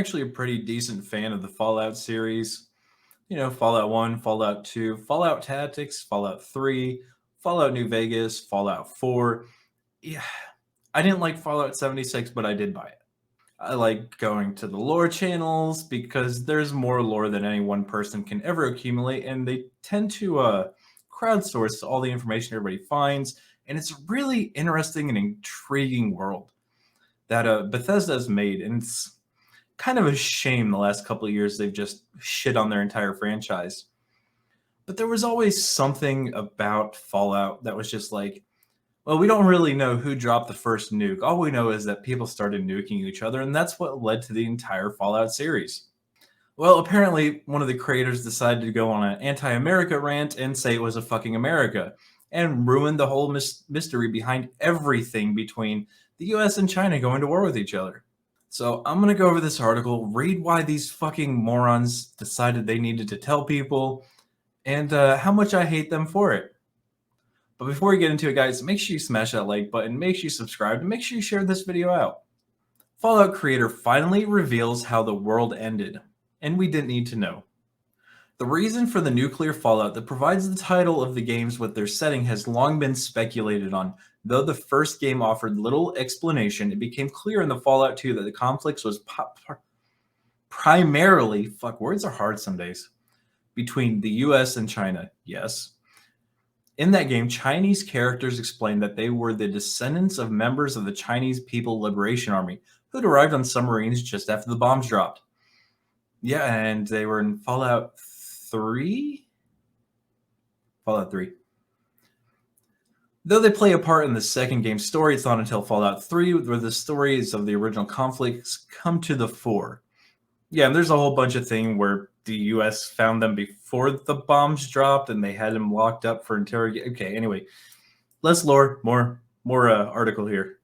actually a pretty decent fan of the Fallout series. You know, Fallout 1, Fallout 2, Fallout Tactics, Fallout 3, Fallout New Vegas, Fallout 4. Yeah, I didn't like Fallout 76, but I did buy it. I like going to the lore channels because there's more lore than any one person can ever accumulate, and they tend to crowdsource all the information everybody finds, and it's a really interesting and intriguing world that Bethesda has made, and it's kind of a shame the last couple of years they've just shit on their entire franchise. But there was always something about Fallout that was just like, well, we don't really know who dropped the first nuke. All we know is that people started nuking each other, and that's what led to the entire Fallout series. Well, apparently, one of the creators decided to go on an anti America rant and say it was a fucking America, and ruin the whole mystery behind everything between the US and China going to war with each other. So I'm going to go over this article, read why these fucking morons decided they needed to tell people, and how much I hate them for it. But before we get into it, guys, make sure you smash that like button, make sure you subscribe, and make sure you share this video out. Fallout creator finally reveals how the world ended, and we didn't need to know. The reason for the nuclear fallout that provides the title of the games with their setting has long been speculated on. Though the first game offered little explanation, it became clear in the Fallout 2 that the conflict was primarily, fuck, words are hard some days, between the US and China, yes. In that game, Chinese characters explained that they were the descendants of members of the Chinese People Liberation Army who'd arrived on submarines just after the bombs dropped. Yeah, and they were in Fallout 3? Fallout 3. Though they play a part in the second game's story, it's not until Fallout 3 where the stories of the original conflicts come to the fore. Yeah, and there's a whole bunch of things where the U.S. found them before the bombs dropped and they had them locked up for interrogation. Okay, anyway, less lore, more article here.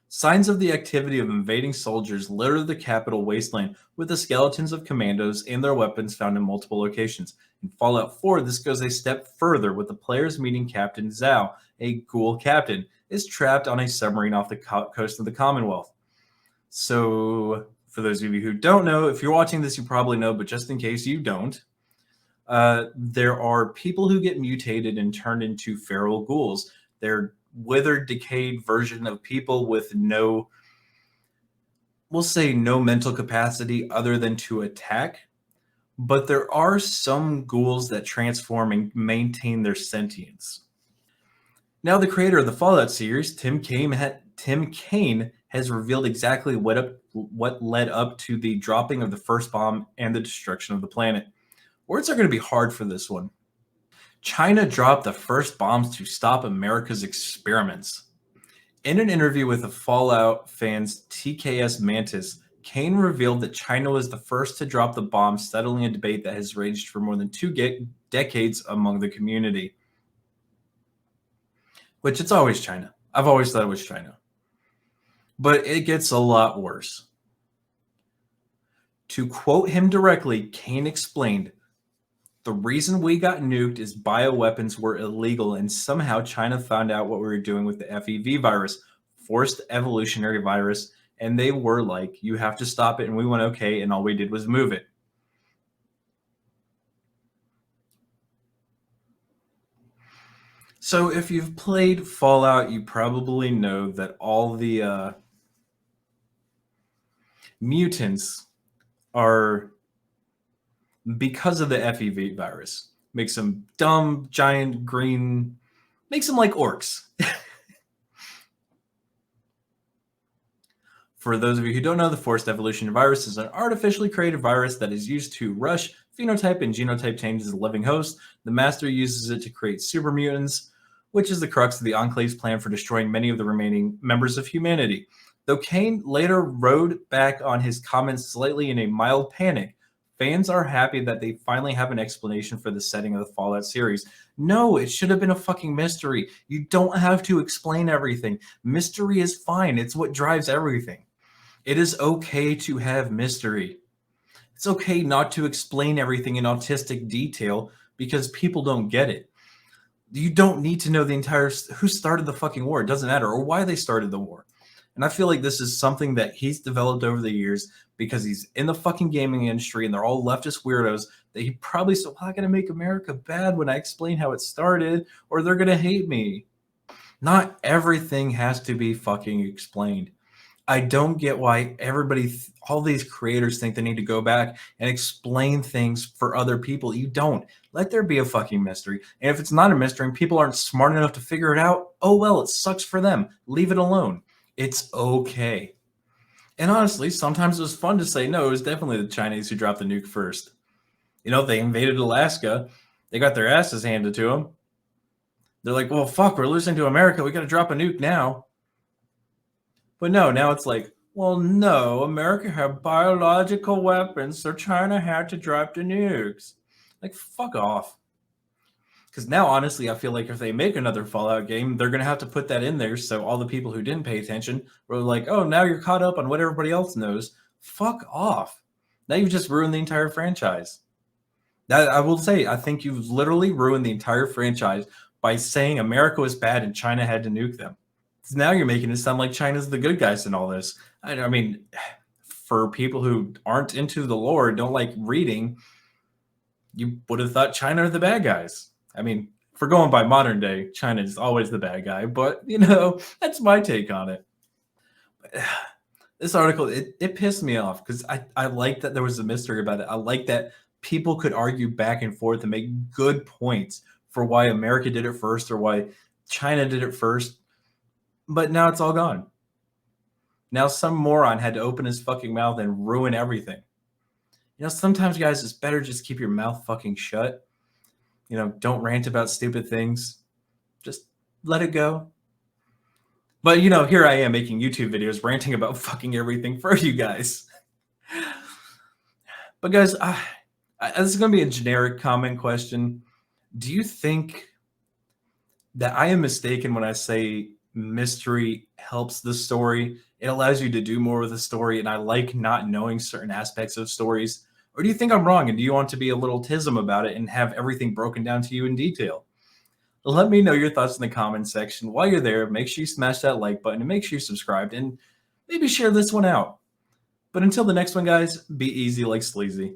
Signs of the activity of invading soldiers litter the capital wasteland with the skeletons of commandos and their weapons found in multiple locations. In Fallout 4, this goes a step further with the players meeting Captain Zhao, a ghoul captain, is trapped on a submarine off the coast of the Commonwealth. So, for those of you who don't know, if you're watching this, you probably know, but just in case you don't, there are people who get mutated and turned into feral ghouls. They're withered, decayed version of people with no, we'll say no mental capacity other than to attack. But there are some ghouls that transform and maintain their sentience. Now, the creator of the Fallout series, Tim Kaine, has revealed exactly what led up to the dropping of the first bomb and the destruction of the planet. Words are going to be hard for this one. China dropped the first bombs to stop America's experiments. In an interview with the Fallout fans TKS Mantis, Kaine revealed that China was the first to drop the bomb, settling a debate that has raged for more than 2 decades among the community. Which, it's always China. I've always thought it was China. But it gets a lot worse. To quote him directly, Kaine explained, "The reason we got nuked is bioweapons were illegal, and somehow China found out what we were doing with the FEV virus, forced evolutionary virus, and they were like, you have to stop it, and we went, okay, and all we did was move it." So if you've played Fallout, you probably know that all the mutants are because of the FEV virus. Makes them dumb, giant, green, makes them like orcs. For those of you who don't know, the forced evolution virus is an artificially created virus that is used to rush phenotype and genotype changes of living hosts. The Master uses it to create super mutants, which is the crux of the Enclave's plan for destroying many of the remaining members of humanity. Though Kaine later rode back on his comments slightly in a mild panic, fans are happy that they finally have an explanation for the setting of the Fallout series. No, it should have been a fucking mystery. You don't have to explain everything. Mystery is fine. It's what drives everything. It is okay to have mystery. It's okay not to explain everything in autistic detail because people don't get it. You don't need to know the entire who started the fucking war. It doesn't matter, or why they started the war. And I feel like this is something that he's developed over the years because he's in the fucking gaming industry and they're all leftist weirdos that he probably said, well, I'm going to make America bad when I explain how it started, or they're going to hate me. Not everything has to be fucking explained. I don't get why all these creators think they need to go back and explain things for other people. You don't. Let there be a fucking mystery. And if it's not a mystery and people aren't smart enough to figure it out, oh well, it sucks for them. Leave it alone. It's okay. And honestly, sometimes it was fun to say, no, it was definitely the Chinese who dropped the nuke first. You know, they invaded Alaska. They got their asses handed to them. They're like, well, fuck, we're losing to America. We got to drop a nuke now. But no, now it's like, well, no, America had biological weapons, so China had to drop the nukes. Like, fuck off. Because now, honestly, I feel like if they make another Fallout game, they're going to have to put that in there so all the people who didn't pay attention were like, oh, now you're caught up on what everybody else knows. Fuck off. Now you've just ruined the entire franchise. I will say, I think you've literally ruined the entire franchise by saying America was bad and China had to nuke them. So now you're making it sound like China's the good guys in all this. I mean, for people who aren't into the lore, don't like reading, you would have thought China are the bad guys. I mean, for going by modern day, China is always the bad guy, but that's my take on it. This article, it pissed me off because I like that there was a mystery about it. I like that people could argue back and forth and make good points for why America did it first or why China did it first. But now it's all gone. Now some moron had to open his fucking mouth and ruin everything. Sometimes, guys, it's better just keep your mouth fucking shut. Don't rant about stupid things. Just let it go. But, here I am making YouTube videos ranting about fucking everything for you guys. But, guys, this is going to be a generic comment question. Do you think that I am mistaken when I say mystery helps the story? It allows you to do more with the story, and I like not knowing certain aspects of stories. Or do you think I'm wrong, and do you want to be a little tism about it and have everything broken down to you in detail? Let me know your thoughts in the comment section. While you're there, make sure you smash that like button and make sure you're subscribed and maybe share this one out. But until the next one, guys, be easy like sleazy.